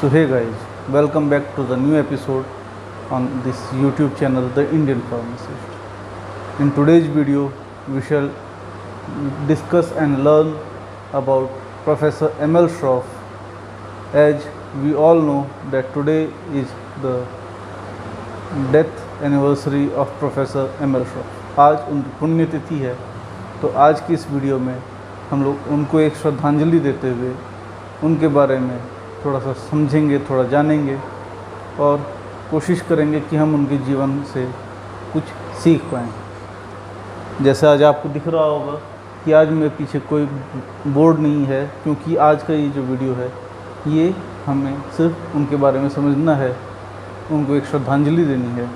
So hey guys, welcome back to the new episode on this YouTube channel, The Indian Pharmacist. In today's video, we shall discuss and learn about Professor M.L. Shroff. As we all know that today is the death anniversary of Professor M.L. Shroff. आज उनकी पुण्यतिथि है, तो आज की इस video में हम लोग उनको एक श्रद्धांजलि देते हुए उनके बारे में थोड़ा सा समझेंगे, थोड़ा जानेंगे और कोशिश करेंगे कि हम उनके जीवन से कुछ सीख पाएँ। जैसे आज आपको दिख रहा होगा कि आज मेरे पीछे कोई बोर्ड नहीं है, क्योंकि आज का ये जो वीडियो है ये हमें सिर्फ उनके बारे में समझना है, उनको एक श्रद्धांजलि देनी है।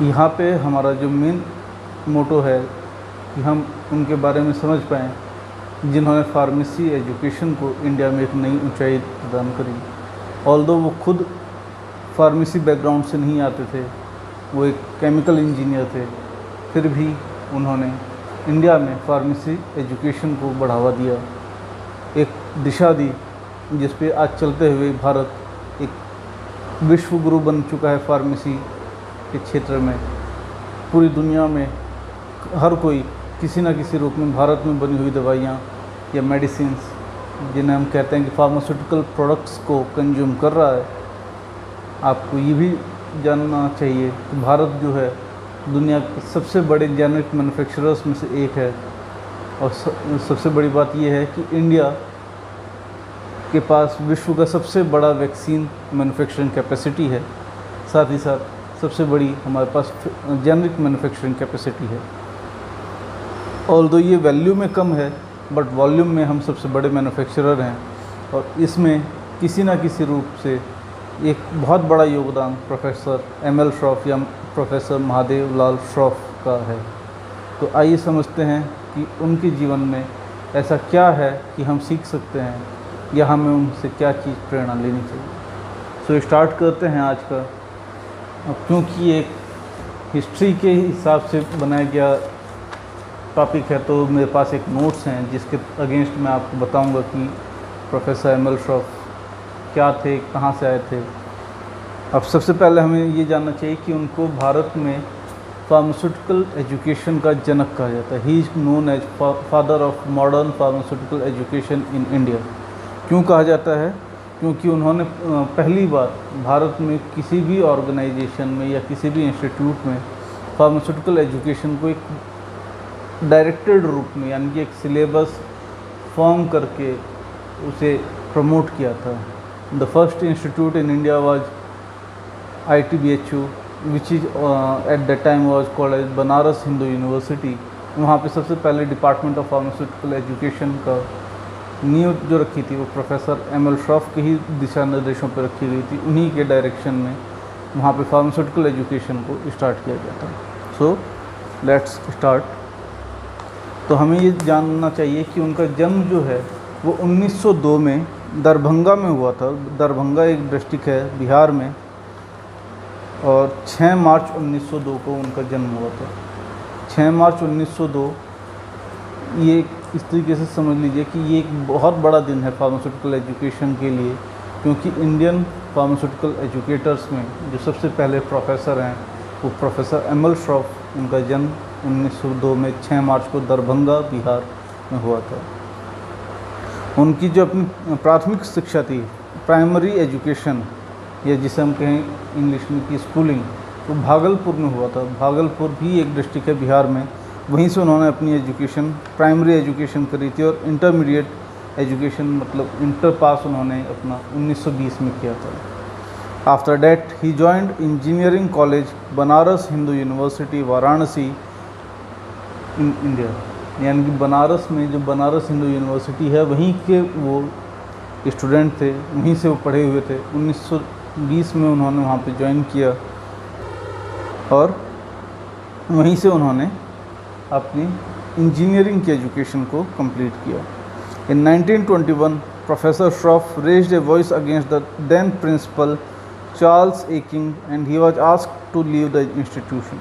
यहाँ पे हमारा जो मेन मोटो है कि हम उनके बारे में समझ पाएँ जिन्होंने फार्मेसी एजुकेशन को इंडिया में एक नई ऊंचाई प्रदान करी। ऑल्दो वो खुद फार्मेसी बैकग्राउंड से नहीं आते थे, वो एक केमिकल इंजीनियर थे, फिर भी उन्होंने इंडिया में फार्मेसी एजुकेशन को बढ़ावा दिया, एक दिशा दी जिस पे आज चलते हुए भारत एक विश्व गुरु बन चुका है। फार्मेसी के क्षेत्र में पूरी दुनिया में हर कोई किसी न किसी रूप में भारत में बनी हुई दवाइयाँ या मेडिसिन्स, जिन्हें हम कहते हैं कि फार्मास्यूटिकल प्रोडक्ट्स को कंज्यूम कर रहा है। आपको ये भी जानना चाहिए कि भारत जो है दुनिया के सबसे बड़े जेनेरिक मैन्युफैक्चरर्स में से एक है, और सबसे बड़ी बात यह है कि इंडिया के पास विश्व का सबसे बड़ा वैक्सीन मैन्युफैक्चरिंग कैपेसिटी है, साथ ही साथ सबसे बड़ी हमारे पास जेनेरिक मैन्युफैक्चरिंग कैपेसिटी है। ऑल्दो ये वैल्यू में कम है, बट वॉल्यूम में हम सबसे बड़े मैन्युफैक्चरर हैं, और इसमें किसी न किसी रूप से एक बहुत बड़ा योगदान प्रोफेसर M.L. श्रॉफ या प्रोफेसर महादेव लाल श्रॉफ का है। तो आइए समझते हैं कि उनके जीवन में ऐसा क्या है कि हम सीख सकते हैं या हमें उनसे क्या चीज़ प्रेरणा लेनी चाहिए। सो स्टार्ट करते हैं आज का। अब क्योंकि एक हिस्ट्री के हिसाब से बनाया गया टॉपिक है, तो मेरे पास एक नोट्स हैं जिसके अगेंस्ट मैं आपको बताऊंगा कि प्रोफेसर M.L. श्रॉफ क्या थे, कहाँ से आए थे। अब सबसे पहले हमें ये जानना चाहिए कि उनको भारत में फार्मास्यूटिकल एजुकेशन का जनक कहा जाता है। He is known as father of modern pharmaceutical education in India. क्यों कहा जाता है? क्योंकि उन्होंने पहली बार भारत में किसी भी ऑर्गेनाइजेशन में या किसी भी इंस्टीट्यूट में फार्मास्यूटिकल एजुकेशन को एक डायरेक्टेड रूप में, यानी कि एक सिलेबस फॉर्म करके उसे प्रमोट किया था। The first institute in India was ITBHU, which is at the time was called as Banaras Hindu University. वहाँ पे सबसे पहले डिपार्टमेंट ऑफ फार्मास्यूटिकल एजुकेशन का नींव जो रखी थी वो प्रोफेसर M.L. श्रॉफ के ही दिशा निर्देशों पर रखी गई थी। उन्हीं के डायरेक्शन में वहाँ पे फार्मास्यूटिकल एजुकेशन को स्टार्ट किया गया था। So let's start. तो हमें ये जानना चाहिए कि उनका जन्म जो है वो 1902 में दरभंगा में हुआ था। दरभंगा एक डिस्ट्रिक्ट है बिहार में, और 6 मार्च 1902 को उनका जन्म हुआ था। 6 मार्च 1902 ये इस तरीके से समझ लीजिए कि ये एक बहुत बड़ा दिन है फार्मास्यूटिकल एजुकेशन के लिए, क्योंकि इंडियन फार्मास्यूटिकल एजुकेटर्स में जो सबसे पहले प्रोफेसर हैं वो प्रोफेसर M.L. श्रॉफ। उनका जन्म 1902 में 6 मार्च को दरभंगा बिहार में हुआ था। उनकी जो अपनी प्राथमिक शिक्षा थी, प्राइमरी एजुकेशन, या जिसे हम कहें इंग्लिश में की स्कूलिंग, वो भागलपुर में हुआ था। भागलपुर भी एक डिस्ट्रिक्ट है बिहार में, वहीं से उन्होंने अपनी एजुकेशन, प्राइमरी एजुकेशन करी थी, और इंटरमीडिएट एजुकेशन मतलब इंटर पास उन्होंने अपना 1920 में किया था। After that he joined engineering college Banaras Hindu university Varanasi in India, यानी कि बनारस में जो बनारस हिंदू यूनिवर्सिटी है वहीं के वो स्टूडेंट थे, वहीं से वो पढ़े हुए थे। 1920 में उन्होंने वहाँ पे ज्वाइन किया, और वहीं से उन्होंने अपनी इंजीनियरिंग की एजुकेशन को कंप्लीट किया। In 1921 professor Shroff raised a voice against the then principal Charles Eking and he was asked to leave the institution.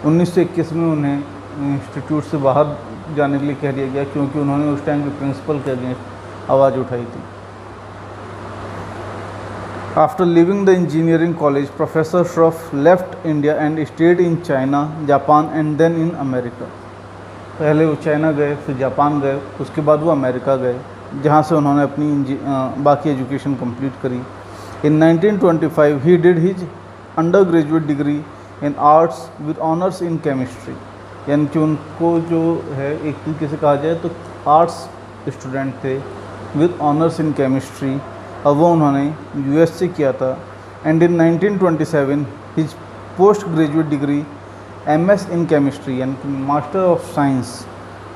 1921 में उन्हें इंस्टीट्यूट से बाहर जाने के लिए कह दिया गया, क्योंकि उन्होंने उस टाइम के प्रिंसिपल के अगेंस्ट आवाज़ उठाई थी। After leaving the engineering college, Professor Shroff left India and stayed in China, Japan and then in America. पहले वो चाइना गए, फिर जापान गए, उसके बाद वो अमेरिका गए, जहाँ से उन्होंने अपनी बाकी एजुकेशन कंप्लीट करी. In 1925 he did his undergraduate degree in arts with honors in chemistry. यानी कि उनको जो है एक तरीके से कहा जाए तो आर्ट्स स्टूडेंट थे विद ऑनर्स इन केमिस्ट्री, और वो उन्होंने यूएस से किया था. And in 1927 his post graduate degree MS in chemistry यानी कि मास्टर ऑफ साइंस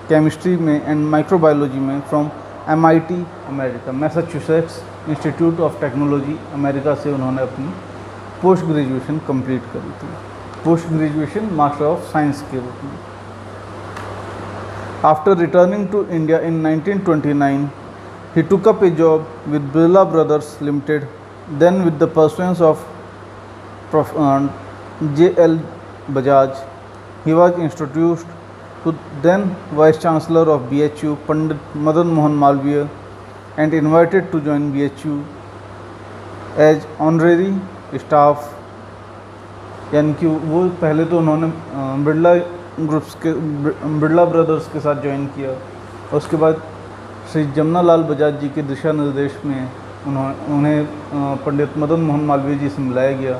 केमिस्ट्री में एंड माइक्रोबायोलॉजी में from MIT America, Massachusetts Institute of Technology America से उन्होंने अपनी पोस्ट ग्रेजुएशन कंप्लीट करी थी. Post graduation master of science के रूप में. After returning to India in 1929 he took up a job with Birla Brothers Limited, then with the pursuance of J.L. Bajaj. He was introduced to then Vice Chancellor of BHU, Pandit Madan Mohan Malviya, and invited to join BHU as honorary staff. यानी कि वो पहले तो उन्होंने Birla brothers के साथ join किया, उसके बाद श्री जमनालाल बजाज जी के दिशा निर्देश में उन्हें पंडित मदन मोहन मालवीय जी से मिलाया गया.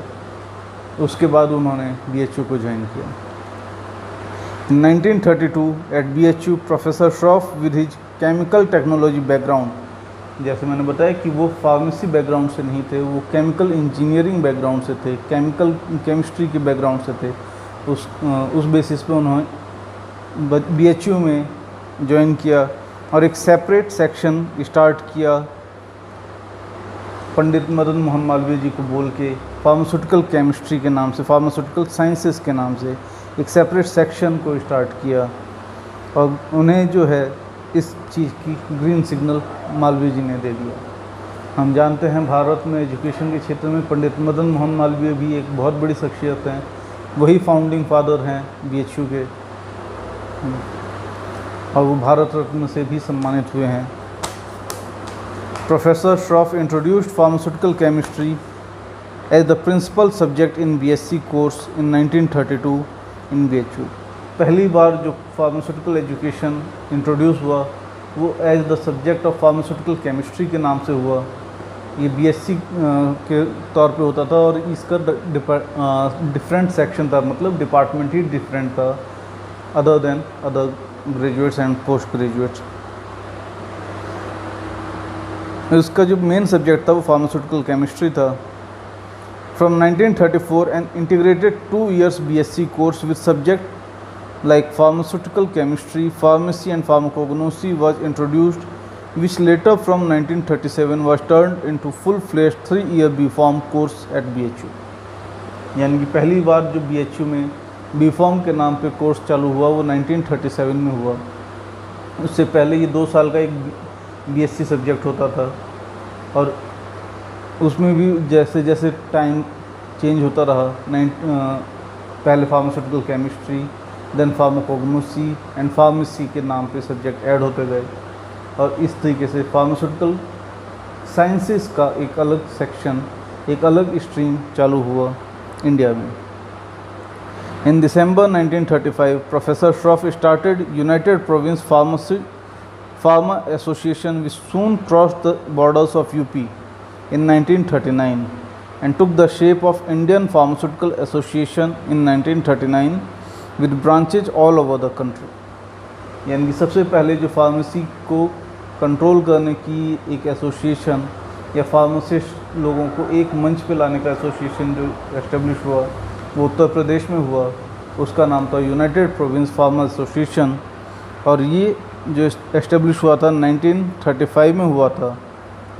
उसके बाद उन्होंने BHU को ज्वाइन किया. In 1932 at BHU, professor Shroff with his chemical technology background, जैसे मैंने बताया कि वो फार्मेसी बैकग्राउंड से नहीं थे, वो केमिकल इंजीनियरिंग बैकग्राउंड से थे, केमिस्ट्री के बैकग्राउंड से थे. उस बेसिस पे उन्होंने BHU में ज्वाइन किया और एक सेपरेट सेक्शन स्टार्ट किया पंडित मदन मोहन मालवीय जी को बोल के, फार्मास्यूटिकल केमिस्ट्री के नाम से, फार्मास्यूटिकल साइंसेस के नाम से एक सेपरेट सेक्शन को स्टार्ट किया, और उन्हें जो है इस चीज़ की ग्रीन सिग्नल मालवीय जी ने दे दिया. हम जानते हैं भारत में एजुकेशन के क्षेत्र में पंडित मदन मोहन मालवीय भी एक बहुत बड़ी शख्सियत हैं, वही फाउंडिंग फादर हैं BHU के, और वो भारत रत्न से भी सम्मानित हुए हैं. Professor Shroff introduced pharmaceutical chemistry as the principal subject in BSc course in 1932 in BHU. पहली बार जो फार्मास्यूटिकल एजुकेशन इंट्रोड्यूस हुआ वो as the subject of pharmaceutical chemistry के नाम से हुआ. ये BSc के तौर पे होता था और इसका डिफरेंट सेक्शन था, मतलब डिपार्टमेंट ही डिफरेंट था other than other graduates and post graduates. इसका जो मेन सब्जेक्ट था वो फार्मास्यूटिकल केमिस्ट्री था. From 1934 and integrated 2 years BSc course with subject like pharmaceutical chemistry, pharmacy and pharmacognosy was introduced, which later from 1937 was turned into full-fledged 3-year B.Pharm course at BHU. यानी कि पहली बार जो BHU में B.Pharm के नाम पे कोर्स चालू हुआ वो 1937 में हुआ. उससे पहले ये 2 साल का एक BSc सब्जेक्ट होता था, और उसमें भी जैसे जैसे टाइम चेंज होता रहा, पहले pharmaceutical chemistry, then pharmacognosy and pharmacy के नाम पे सब्जेक्ट ऐड होते गए, और इस तरीके से फार्मास्यूटिकल साइंसेस का एक अलग सेक्शन, एक अलग स्ट्रीम चालू हुआ इंडिया में. In December 1935, Professor Shroff started United Province Pharma Association, which soon crossed the borders of UP in 1939 and took the shape of Indian Pharmaceutical Association in 1939 with branches all over the country. यानी कि सबसे पहले जो pharmacy को control करने की एक association या फार्मासिस्ट लोगों को एक मंच पे लाने का एसोसिएशन जो एस्टेब्लिश हुआ वो उत्तर प्रदेश में हुआ, उसका नाम था यूनाइटेड प्रोविंस फार्मा एसोसिएशन, और ये जो एस्टेब्लिश हुआ था 1935 में हुआ था,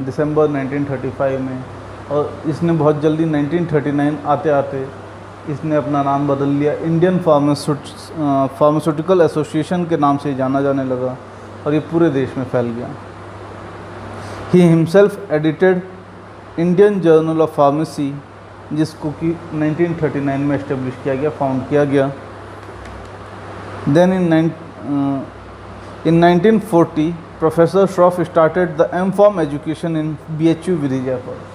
दिसंबर 1935 में, और इसने बहुत जल्दी 1939 आते आते इसने अपना नाम बदल लिया, इंडियन फार्मास्यूटिकल एसोसिएशन के नाम से जाना जाने लगा, और ये पूरे देश में फैल गया. He himself edited Indian journal of pharmacy, जिसको कि 1939 में एस्टेब्लिश किया गया, फाउंड किया गया. Then in 1940 professor Shroff started the M.Pharm education in BHU with his efforts.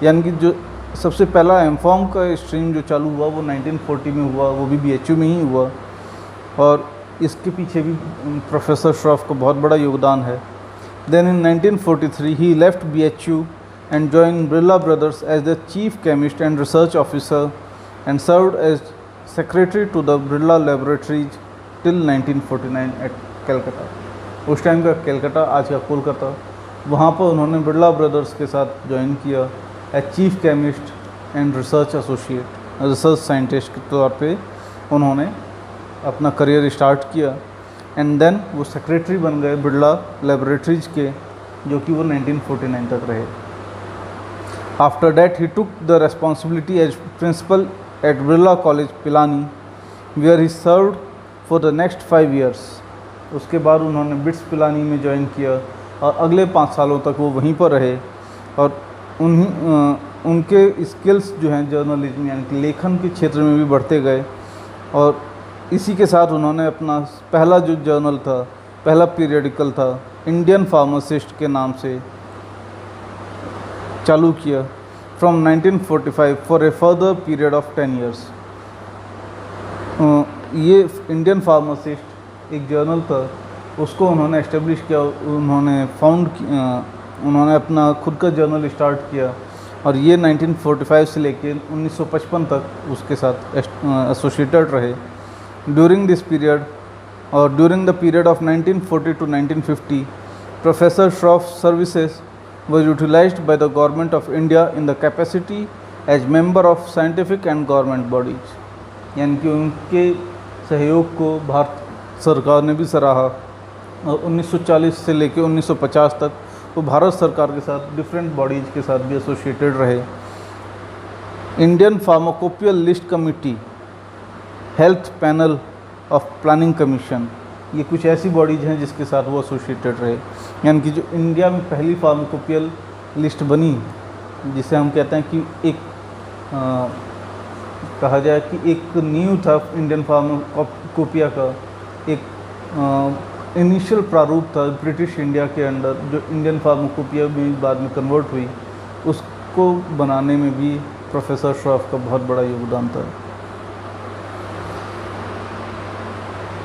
यानी कि जो सबसे पहला एमफॉर्म का स्ट्रीम जो चालू हुआ वो 1940 में हुआ, वो भी BHU में ही हुआ, और इसके पीछे भी प्रोफेसर श्रॉफ का बहुत बड़ा योगदान है। Then in 1943 he left BHU and joined Birla Brothers as the chief chemist and research officer and served as secretary to the Birla Laboratories till 1949 at Calcutta। उस टाइम का कलकत्ता, आज का कोलकाता, वहाँ पर उन्होंने बिरला ब्रदर्स के साथ ज्वाइन किया as chief chemist and research associate, research scientist के तौर पे उन्होंने अपना करियर स्टार्ट किया। एंड देन वो सेक्रेटरी बन गए बिरला लेबोरेटरीज के, जो कि वो 1949 तक रहे। After that he took the responsibility as principal at Birla college Pilani, where he served for the next 5 years। उसके बाद उन्होंने बिट्स पिलानी में ज्वाइन किया और अगले 5 सालों तक वो वहीं पर रहे, और उनके स्किल्स जो हैं जर्नलिज्म यानी कि लेखन के क्षेत्र में भी बढ़ते गए। और इसी के साथ उन्होंने अपना पहला जो जर्नल था, पहला पीरियडिकल था, इंडियन फार्मासिस्ट के नाम से चालू किया from 1945 for a further period of 10 years। ये इंडियन फार्मासिस्ट एक जर्नल था, उसको उन्होंने एस्टेब्लिश किया, उन्होंने अपना खुद का जर्नल स्टार्ट किया, और ये 1945 से लेके 1955 तक उसके साथ एसोसिएटेड रहे। ड्यूरिंग दिस पीरियड और during the period of 1940 to 1950 professor Shroff services was utilized by the government of India in the capacity as member of scientific and government bodies। यानी कि उनके सहयोग को भारत सरकार ने भी सराहा, और 1940 से लेकर 1950 तक वो भारत सरकार के साथ डिफरेंट बॉडीज़ के साथ भी एसोसिएटेड रहे। Indian pharmacopoeial list committee, health panel of planning commission, ये कुछ ऐसी बॉडीज़ हैं जिसके साथ वो एसोसिएटेड रहे। यानी कि जो इंडिया में पहली फार्माकोपियल लिस्ट बनी, जिसे हम कहते हैं कि एक कहा जाए कि एक नींव था इंडियन फार्माकोपिया का, एक इनिशियल प्रारूप था ब्रिटिश इंडिया के अंडर, जो इंडियन फार्माकोपिया में बाद में कन्वर्ट हुई, उसको बनाने में भी प्रोफेसर श्रॉफ का बहुत बड़ा योगदान था।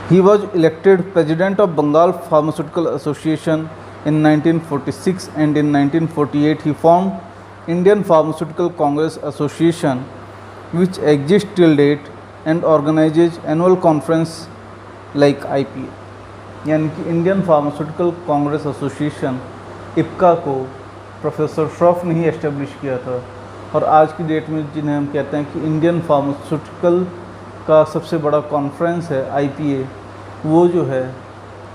He was elected president of Bengal Pharmaceutical Association in 1946, and in 1948 he formed Indian Pharmaceutical Congress Association, which exists till date and organizes annual conference like IPA। यानी कि Indian pharmaceutical Congress association IPCA को professor Shroff ने ही establish किया था, और आज की date में जिन्हें हम कहते हैं कि इंडियन फार्मास्यूटिकल का सबसे बड़ा कॉन्फ्रेंस है IPA, वो जो है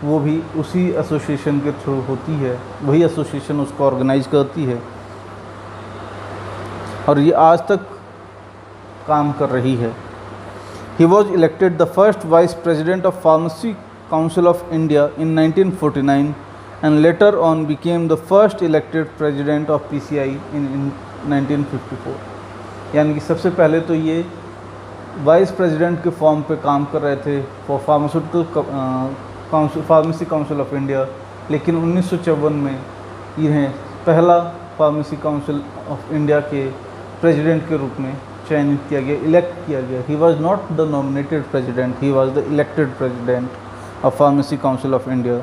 वो भी उसी एसोसिएशन के थ्रू होती है, वही एसोसिएशन उसको ऑर्गेनाइज करती है, और ये आज तक काम कर रही है। He was elected the first vice president of pharmacy council of India in 1949 and later on became the first elected president of PCI इन 1954। यानी कि सबसे पहले तो ये वाइस प्रेसिडेंट के फॉर्म पे काम कर रहे थे for pharmacy council of India, लेकिन 1954 में इन्हें पहला फार्मेसी काउंसिल ऑफ इंडिया के प्रेसिडेंट के रूप में चयनित किया गया, इलेक्ट किया गया। He was not the nominated president, he was the elected president of pharmacy council of India.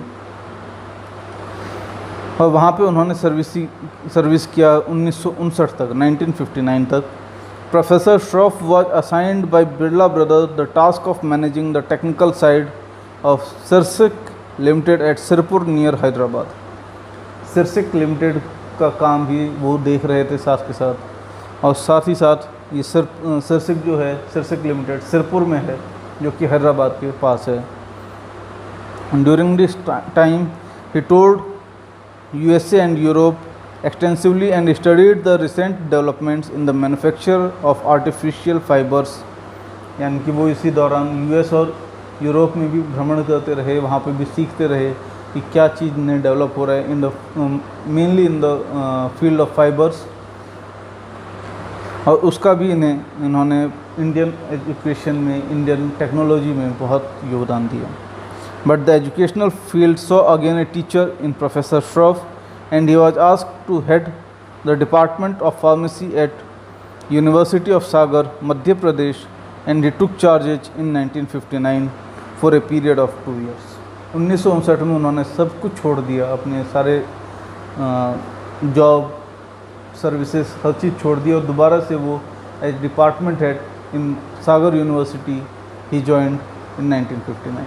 और वहाँ पे उन्होंने सर्विस किया 1959 तक, 1959 तक। Professor Shroff was assigned by Birla Brothers the task of managing the technical side of Sirsic Limited at Sirpur near Hyderabad। Sirsic Limited का काम भी वो देख रहे थे साथ के साथ, और साथ ही साथ ये सिरसिक जो है, सिरसिक लिमिटेड सिरपुर में है, जो कि हैदराबाद के पास है। During this time he toured USA and Europe extensively and studied the recent developments in the manufacture of artificial fibers। यानी कि वो इसी दौरान US और यूरोप में भी भ्रमण करते रहे, वहाँ पे भी सीखते रहे कि क्या चीज़ नए डेवलप हो रहा है in the mainly in the field of fibres, और उसका भी इन्होंने इंडियन एजुकेशन में, इंडियन टेक्नोलॉजी में बहुत योगदान दिया। But the educational field saw again a teacher in professor Shroff, and he was asked to head the Department of Pharmacy at University of Sagar, Madhya Pradesh, and he took charge in 1959 for a period of 2 years. 1959 में उन्होंने सब कुछ छोड़ दिया, अपने सारे job services हर चीज़ छोड़ दी और दोबारा से वो as department head in Sagar university he joined in 1959.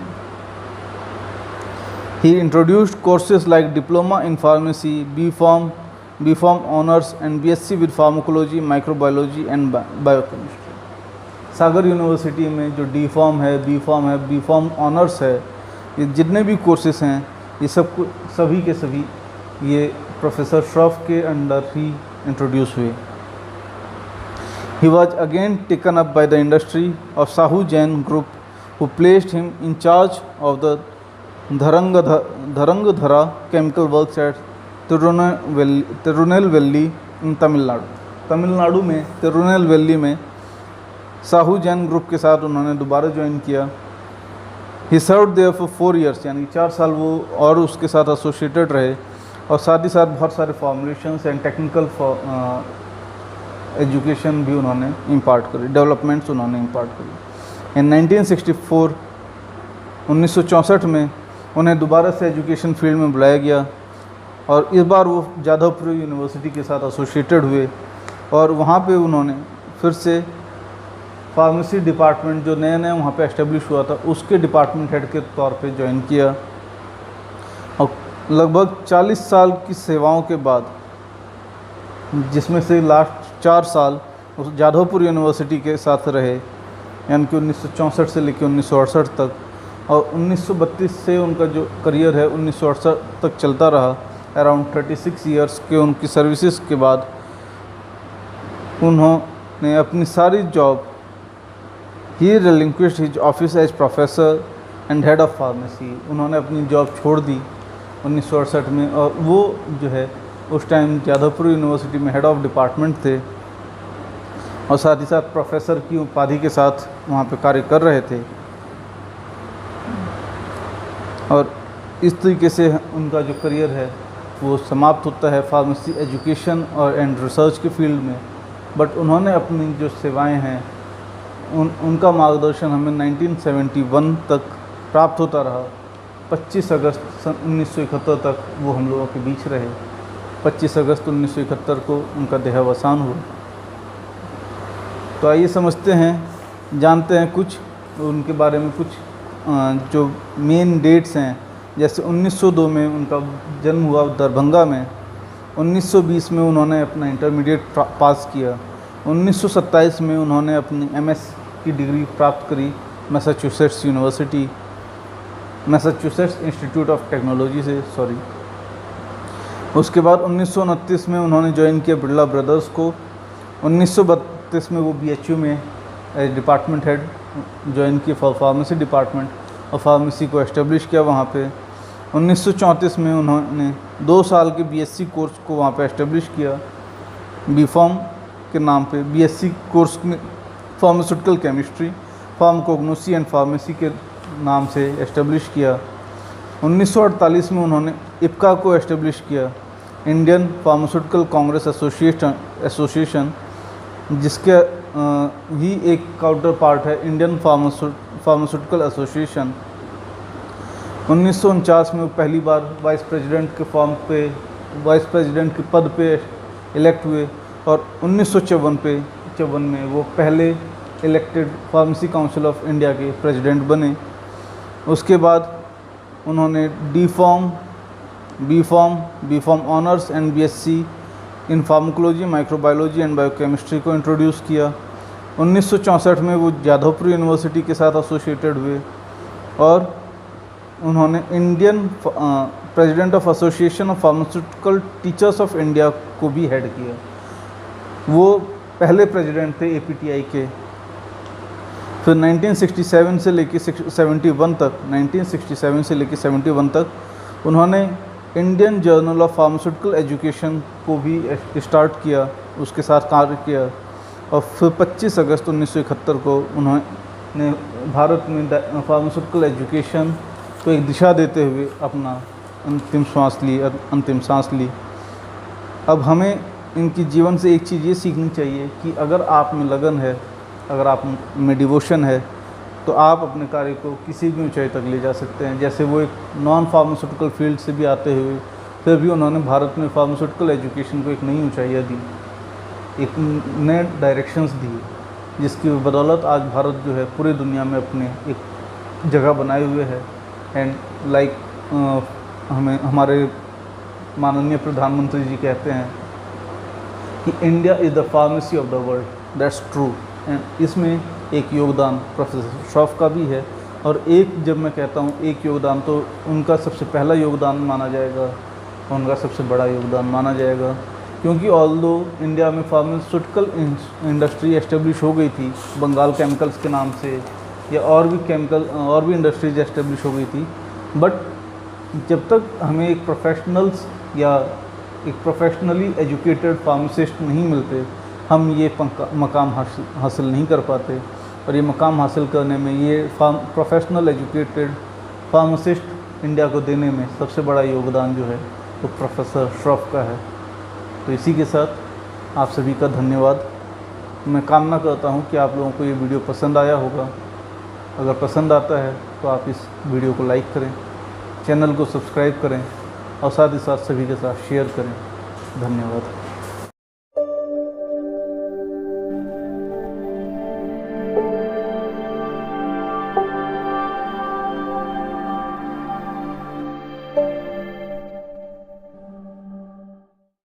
He introduced courses like Diploma in Pharmacy, B.Pharm Honors and BSc with Pharmacology, Microbiology and Biochemistry. Sagar university में जो D.Pharm है, B.Pharm है, B.Pharm Honors है, ये जितने भी कोर्सेस हैं ये सभी के सभी ये प्रोफेसर श्रॉफ के अंडर ही इंट्रोड्यूस हुए. He was again taken up by the industry of Sahu Jain Group, who placed him in charge of the Dharangadhara chemical works at Tirunelveli in Tamil Nadu. Tamil Nadu में तिरुनेलवेली में साहू जैन ग्रुप के साथ उन्होंने दोबारा join किया. He served there for 4 years, यानी 4 साल वो और उसके साथ एसोसिएटेड रहे और साथ ही साथ बहुत सारे फॉर्मुलेशंस एंड टेक्निकल एजुकेशन भी उन्होंने इम्पार्ट करी, डेवलपमेंट्स उन्होंने इम्पार्ट करी. इन 1964 में उन्हें दोबारा से एजुकेशन फील्ड में बुलाया गया और इस बार वो जादवपुर यूनिवर्सिटी के साथ एसोसिएटेड हुए और वहाँ पे उन्होंने फिर से फार्मेसी डिपार्टमेंट जो नया नया वहाँ पे एस्टेब्लिश हुआ था उसके डिपार्टमेंट हेड के तौर पे ज्वाइन किया. और लगभग 40 साल की सेवाओं के बाद, जिसमें से लास्ट 4 साल उस जादवपुर यूनिवर्सिटी के साथ रहे, यानी कि 1964 से लेकर 1968 तक, और 1932 से उनका जो करियर है 1968 तक चलता रहा. अराउंड 36 ईयर्स के उनकी सर्विसेज के बाद उन्होंने अपनी सारी job he relinquished his office as professor and head of pharmacy. उन्होंने अपनी जॉब छोड़ दी 1968 में और वो जो है उस टाइम जादवपुर यूनिवर्सिटी में हेड ऑफ डिपार्टमेंट थे और साथ ही साथ प्रोफेसर की उपाधि के साथ वहाँ पे कार्य कर रहे थे. और इस तरीके से उनका जो करियर है वो समाप्त होता है फार्मेसी एजुकेशन और एंड रिसर्च के फील्ड में. बट उन्होंने अपनी जो सेवाएं हैं उनका मार्गदर्शन हमें 1971 तक प्राप्त होता रहा. 25 अगस्त 1971 तक वो हम लोगों के बीच रहे. 25 अगस्त 1971 को उनका देहावसान हुआ. तो आइए समझते हैं, जानते हैं कुछ उनके बारे में, कुछ जो मेन डेट्स हैं. जैसे 1902 में उनका जन्म हुआ दरभंगा में. 1920 में उन्होंने अपना इंटरमीडिएट पास किया. 1927 में उन्होंने अपनी MS की डिग्री प्राप्त करी Massachusetts university, Massachusetts Institute of technology से, सॉरी. उसके बाद 1929 में उन्होंने ज्वाइन किया बिरला ब्रदर्स को. 1932 में वो BHU में एज डिपार्टमेंट हेड ज्वाइन किया फॉर फार्मेसी डिपार्टमेंट और फार्मेसी को एस्टेब्लिश किया वहाँ पे. 1934 में उन्होंने 2 साल के BSc कोर्स को वहाँ पे एस्टेब्लिश किया B.Pharm के नाम पे. BSc कोर्स में pharmaceutical chemistry, pharmacognosy and pharmacy के नाम से एस्टेब्लिश किया. 1948 में उन्होंने IPCA को एस्टेब्लिश किया, इंडियन फार्मास्यूटिकल कांग्रेस एसोसिएशन, जिसके ही एक काउंटर पार्ट है इंडियन फार्मास्यूटिकल एसोसिएशन. 1949 में वो पहली बार वाइस प्रेसिडेंट के पद पे इलेक्ट हुए और 1954 में वो पहले elected pharmacy council of India के प्रेसिडेंट बने. उसके बाद उन्होंने D.Pharm, B.Pharm honours and BSc in pharmacology, microbiology and biochemistry को इंट्रोड्यूस किया. 1964 में वो जादवपुर यूनिवर्सिटी के साथ एसोसिएटेड हुए और उन्होंने Indian president of association of pharmaceutical teachers of India को भी हेड किया. वो पहले प्रेसिडेंट थे APTI के. फिर 1967 से लेकर 71 तक उन्होंने Indian journal of pharmaceutical education को भी स्टार्ट किया, उसके साथ कार्य किया. और फिर 25 अगस्त 1971 को उन्होंने भारत में फार्मास्यूटिकल एजुकेशन को एक दिशा देते हुए अपना अंतिम सांस ली. अब हमें इनकी जीवन से एक चीज़ ये सीखनी चाहिए कि अगर आप में लगन है, अगर आप में डिवोशन है, तो आप अपने कार्य को किसी भी ऊंचाई तक ले जा सकते हैं। जैसे वो एक नॉन फार्मास्यूटिकल फील्ड से भी आते हुए फिर भी उन्होंने भारत में फार्मास्यूटिकल एजुकेशन को एक नई ऊंचाइयाँ दी, एक नए डायरेक्शंस दिए, जिसकी बदौलत आज भारत जो है पूरी दुनिया में अपने एक जगह बनाए हुए है। एंड लाइक हमारे माननीय प्रधानमंत्री जी कहते हैं कि India is the pharmacy of the world, that's true. And इसमें एक योगदान प्रोफेसर श्रॉफ का भी है, और एक जब मैं कहता हूँ एक योगदान, तो उनका सबसे पहला योगदान माना जाएगा, उनका सबसे बड़ा योगदान माना जाएगा, क्योंकि ऑल्दो इंडिया में फार्मास्यूटिकल इंडस्ट्री एस्टेब्लिश हो गई थी बंगाल केमिकल्स के नाम से, या और भी इंडस्ट्रीज एस्टेब्लिश हो गई थी, बट जब तक हमें एक प्रोफेशनल्स या एक प्रोफेशनली एजुकेटेड फार्मासिस्ट नहीं मिलते, हम ये मकाम हासिल नहीं कर पाते। और ये मकाम हासिल करने में ये प्रोफेशनल एजुकेटेड फार्मासिस्ट इंडिया को देने में सबसे बड़ा योगदान जो है वो प्रोफेसर श्रॉफ का है। तो इसी के साथ आप सभी का धन्यवाद। मैं कामना करता हूँ कि आप लोगों को ये वीडियो पसंद आया होगा। अगर पसंद आता है तो आप इस वीडियो को लाइक करें, चैनल को सब्सक्राइब करें और साथ ही साथ सभी के साथ शेयर करें। धन्यवाद।